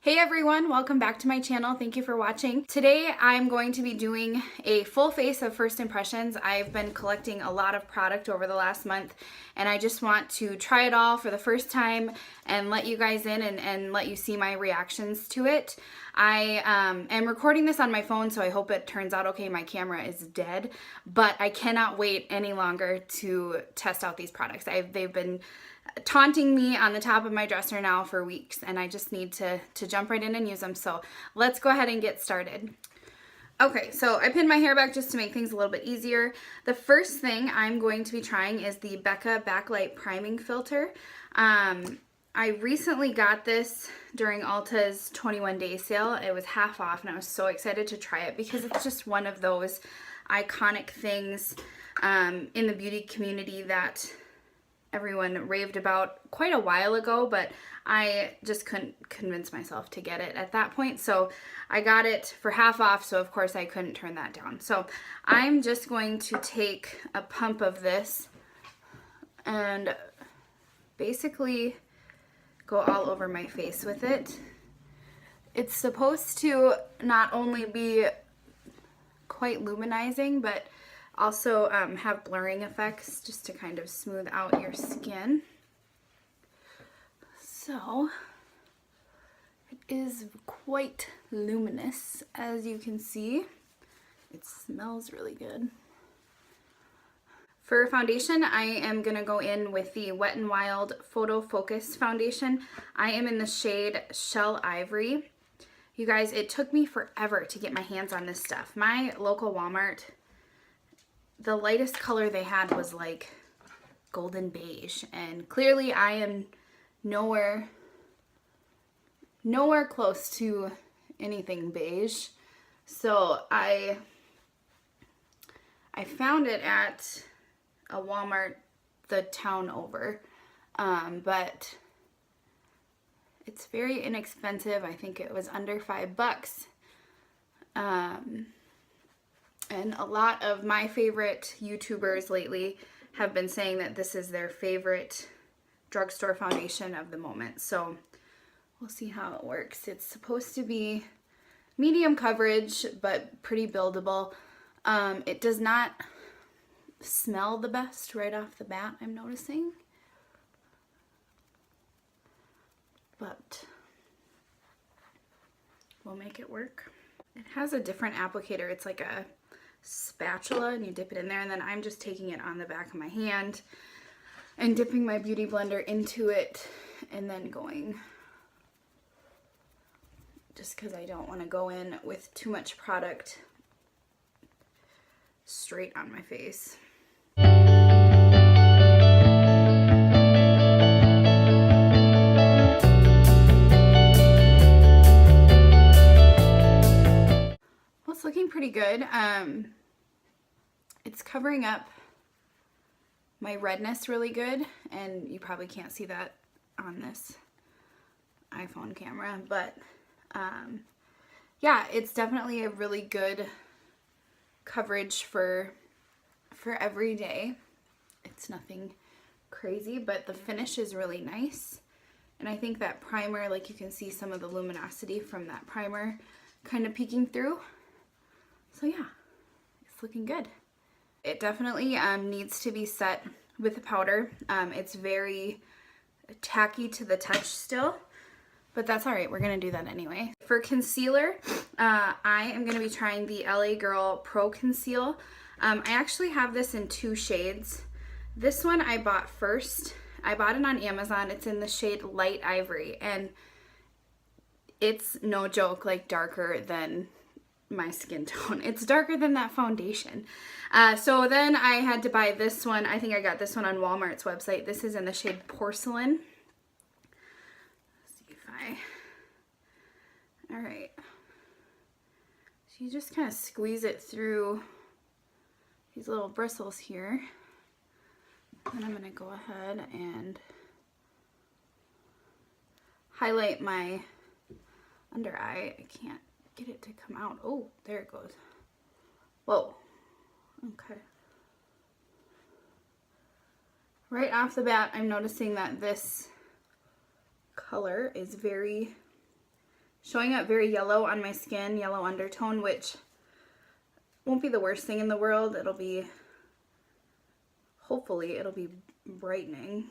Hey everyone, welcome back to my channel. Thank you for watching. Today I'm going to be doing a full face of first impressions. I've been collecting a lot of product over the last month and I just want to try it all for the first time and let you guys in and let you see my reactions to it. I am recording this on my phone, so I hope it turns out okay. My camera is dead, but I cannot wait any longer to test out these products. They've been taunting me on the top of my dresser now for weeks, and I just need to jump right in and use them. So let's go ahead and get started. Okay, so I pinned my hair back just to make things a little bit easier. The first thing I'm going to be trying is the Becca Backlight Priming Filter. I recently got this during Ulta's 21-day sale. It was half off and I was so excited to try it because it's just one of those iconic things in the beauty community that everyone raved about quite a while ago, but I just couldn't convince myself to get it at that point. So I got it for half off, so of course I couldn't turn that down. So I'm just going to take a pump of this and basically go all over my face with it. It's supposed to not only be quite luminizing, but also have blurring effects just to kind of smooth out your skin. So it is quite luminous, as you can see. It smells really good. For foundation, I am going to go in with the Wet n Wild Photofocus Foundation. I am in the shade Shell Ivory. You guys, it took me forever to get my hands on this stuff. My local Walmart, the lightest color they had was like golden beige, and clearly I am nowhere close to anything beige. So I found it at a Walmart the town over, but it's very inexpensive. I think it was under $5. And a lot of my favorite YouTubers lately have been saying that this is their favorite drugstore foundation of the moment. So we'll see how it works. It's supposed to be medium coverage, but pretty buildable. It does not smell the best right off the bat, I'm noticing. But we'll make it work. It has a different applicator. It's like a spatula and you dip it in there, and then I'm just taking it on the back of my hand and dipping my beauty blender into it and then going, just because I don't want to go in with too much product straight on my face. Well, it's looking pretty good. It's covering up my redness really good, and you probably can't see that on this iPhone camera, but yeah, it's definitely a really good coverage for every day. It's nothing crazy, but the finish is really nice, and I think that primer, like you can see some of the luminosity from that primer kind of peeking through. So yeah, it's looking good. It definitely needs to be set with the powder. It's very tacky to the touch still, but that's all right. We're gonna do that anyway. For concealer, I am gonna be trying the LA Girl Pro Conceal. I actually have this in two shades. This one I bought first. I bought it on Amazon. It's in the shade Light Ivory, and it's no joke, like darker than my skin tone. It's darker than that foundation. So then I had to buy this one. I think I got this one on Walmart's website. This is in the shade Porcelain. Let's see if all right. So you just kind of squeeze it through these little bristles here. And I'm gonna go ahead and highlight my under eye. I can't get it to come out. Oh, there it goes. Whoa. Okay. Right off the bat, I'm noticing that this color is very showing up very yellow on my skin, yellow undertone, which won't be the worst thing in the world. It'll be, hopefully, it'll be brightening.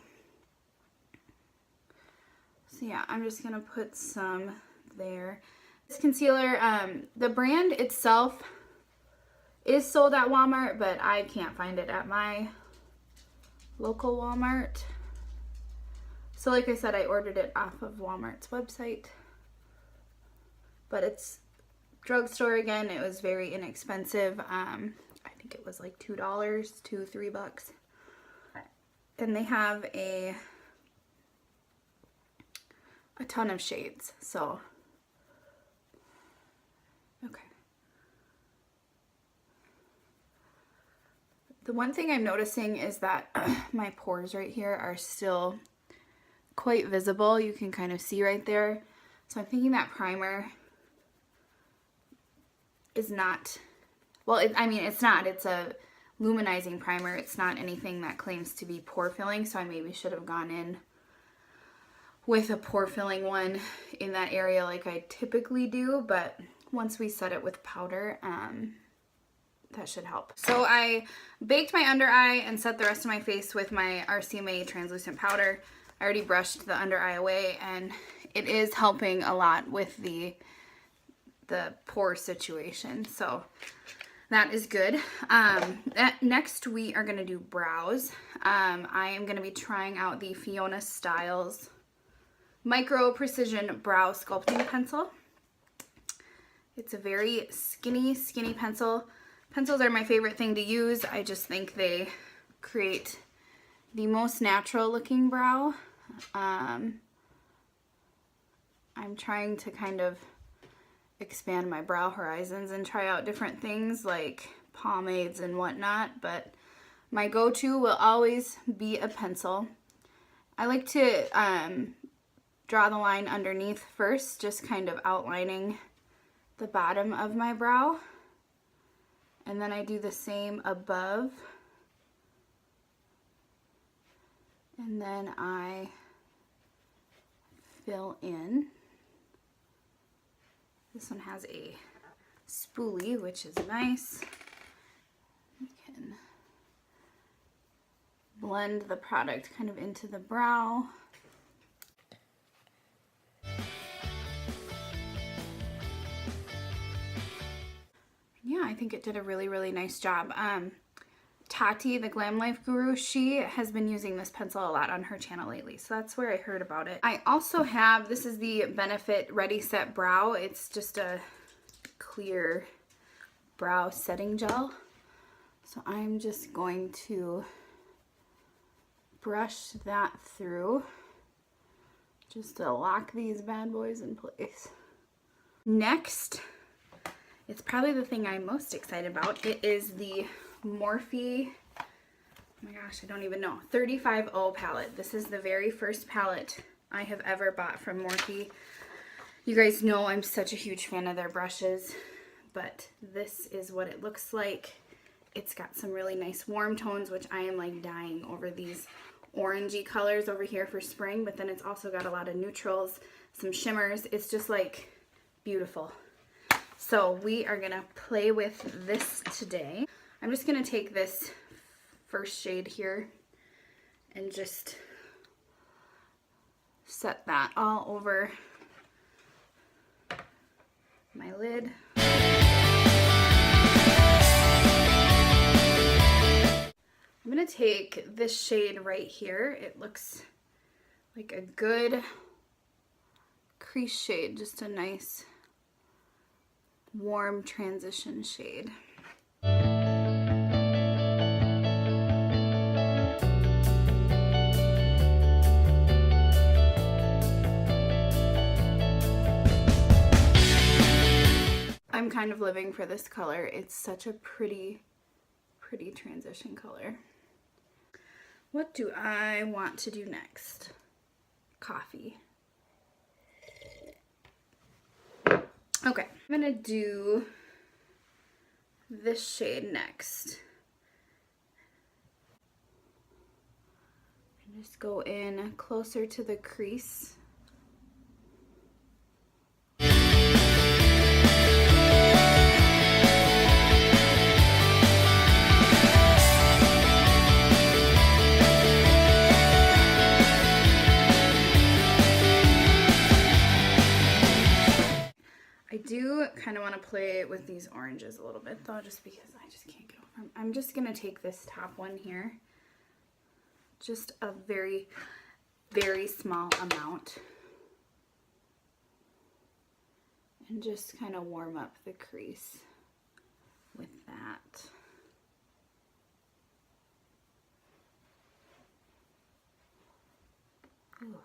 So yeah, I'm just gonna put some there. This concealer, the brand itself is sold at Walmart, but I can't find it at my local Walmart. So like I said, I ordered it off of Walmart's website. But it's drugstore again. It was very inexpensive. I think it was like $2, $2-3. And they have a ton of shades. So, okay. The one thing I'm noticing is that my pores right here are still quite visible. You can kind of see right there. So I'm thinking that primer is not, well, I mean, it's not. It's a luminizing primer. It's not anything that claims to be pore filling, so I maybe should have gone in with a pore filling one in that area like I typically do, but once we set it with powder, that should help. So I baked my under eye and set the rest of my face with my RCMA translucent powder. I already brushed the under eye away, and it is helping a lot with the pore situation, so that is good. Next we are going to do brows. I am going to be trying out the Fiona Styles Micro Precision Brow Sculpting Pencil. It's a very skinny pencil. Pencils are my favorite thing to use. I just think they create the most natural looking brow. I'm trying to kind of expand my brow horizons and try out different things like pomades and whatnot, but my go-to will always be a pencil. I like to draw the line underneath first, just kind of outlining the bottom of my brow, and then I do the same above, and then I fill in. This one has a spoolie, which is nice. You can blend the product kind of into the brow. Yeah, I think it did a really nice job. Tati, the Glam Life Guru, she has been using this pencil a lot on her channel lately, so that's where I heard about it. I also have, this is the Benefit Ready Set Brow. It's just a clear brow setting gel. So I'm just going to brush that through just to lock these bad boys in place. Next, it's probably the thing I'm most excited about. It is the Morphe, oh my gosh, I don't even know, 35O palette. This is the very first palette I have ever bought from Morphe. You guys know I'm such a huge fan of their brushes, but this is what it looks like. It's got some really nice warm tones, which I am like dying over these orangey colors over here for spring, but then it's also got a lot of neutrals, some shimmers. It's just like beautiful. So we are gonna play with this today. I'm just going to take this first shade here and just set that all over my lid. I'm going to take this shade right here. It looks like a good crease shade, just a nice warm transition shade. I'm kind of living for this color. It's such a pretty transition color. What do I want to do next? Coffee. Okay, I'm gonna do this shade next. And just go in closer to the crease. And do kind of want to play with these oranges a little bit though, just because I just can't get over them. I'm just going to take this top one here, just a very, very small amount, and just kind of warm up the crease with that. Ooh.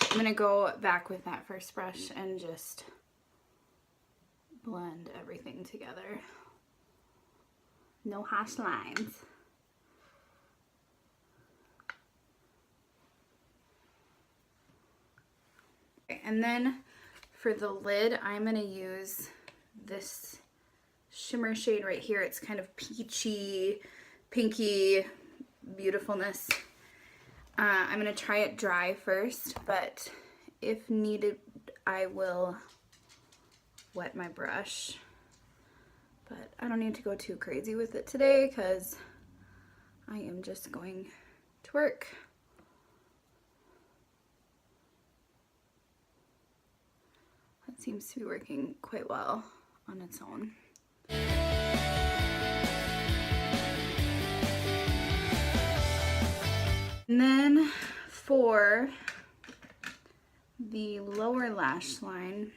I'm gonna go back with that first brush and just blend everything together. No harsh lines. Okay, and then for the lid, I'm gonna use this shimmer shade right here. It's kind of peachy, pinky beautifulness. I'm gonna try it dry first, but if needed, I will wet my brush. But I don't need to go too crazy with it today because I am just going to work. That seems to be working quite well on its own. And then for the lower lash line,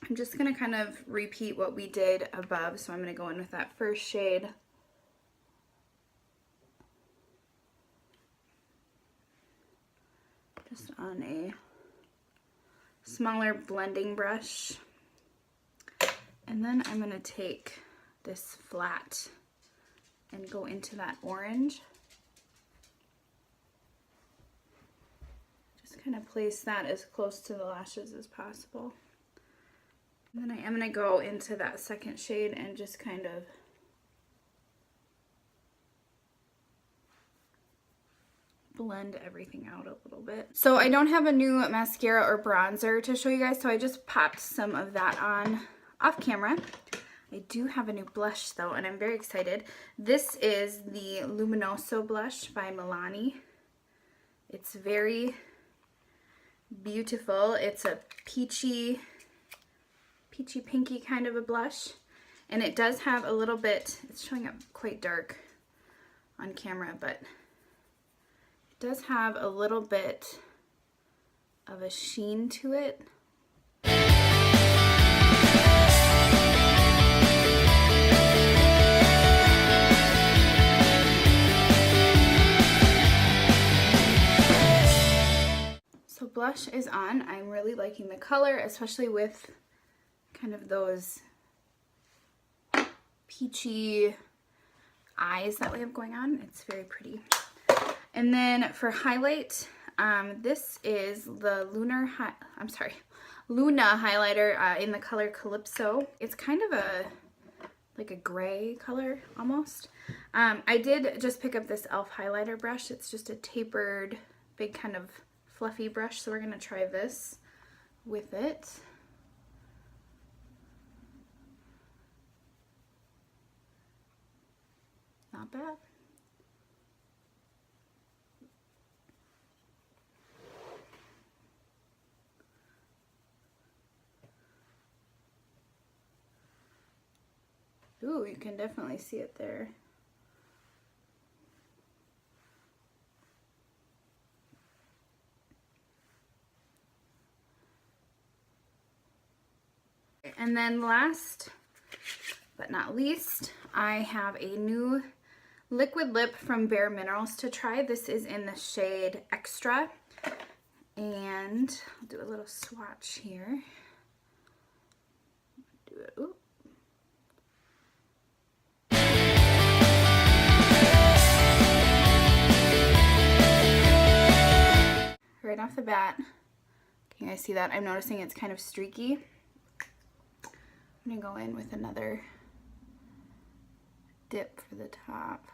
I'm just going to kind of repeat what we did above. So I'm going to go in with that first shade. Just on a smaller blending brush. And then I'm going to take this flat and go into that orange. Kind of place that as close to the lashes as possible. And then I am going to go into that second shade and just kind of blend everything out a little bit. So I don't have a new mascara or bronzer to show you guys, so I just popped some of that on off camera. I do have a new blush though, and I'm very excited. This is the Luminoso blush by Milani. It's very beautiful. It's a peachy pinky kind of a blush, and it does have a little bit, it's showing up quite dark on camera, but it does have a little bit of a sheen to it. So blush is on. I'm really liking the color, especially with kind of those peachy eyes that we have going on. It's very pretty. And then for highlight, this is the Luna highlighter in the color Calypso. It's kind of like a gray color almost. I did just pick up this e.l.f. highlighter brush. It's just a tapered, big kind of fluffy brush, so we're going to try this with it. Not bad. Ooh, you can definitely see it there. And then last but not least, I have a new liquid lip from Bare Minerals to try. This is in the shade Extra, and I'll do a little swatch here. Do it. Ooh. Right off the bat, can you guys see that? I'm noticing it's kind of streaky. I'm gonna go in with another dip for the top.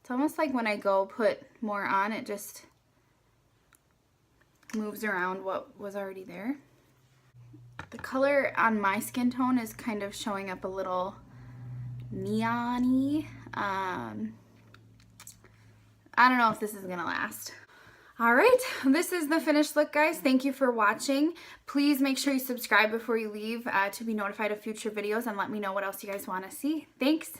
It's almost like when I go put more on, it just moves around what was already there. The color on my skin tone is kind of showing up a little neon-y. I don't know if this is gonna last. All right, this is the finished look, guys. Thank you for watching. Please make sure you subscribe before you leave to be notified of future videos, and let me know what else you guys want to see. Thanks.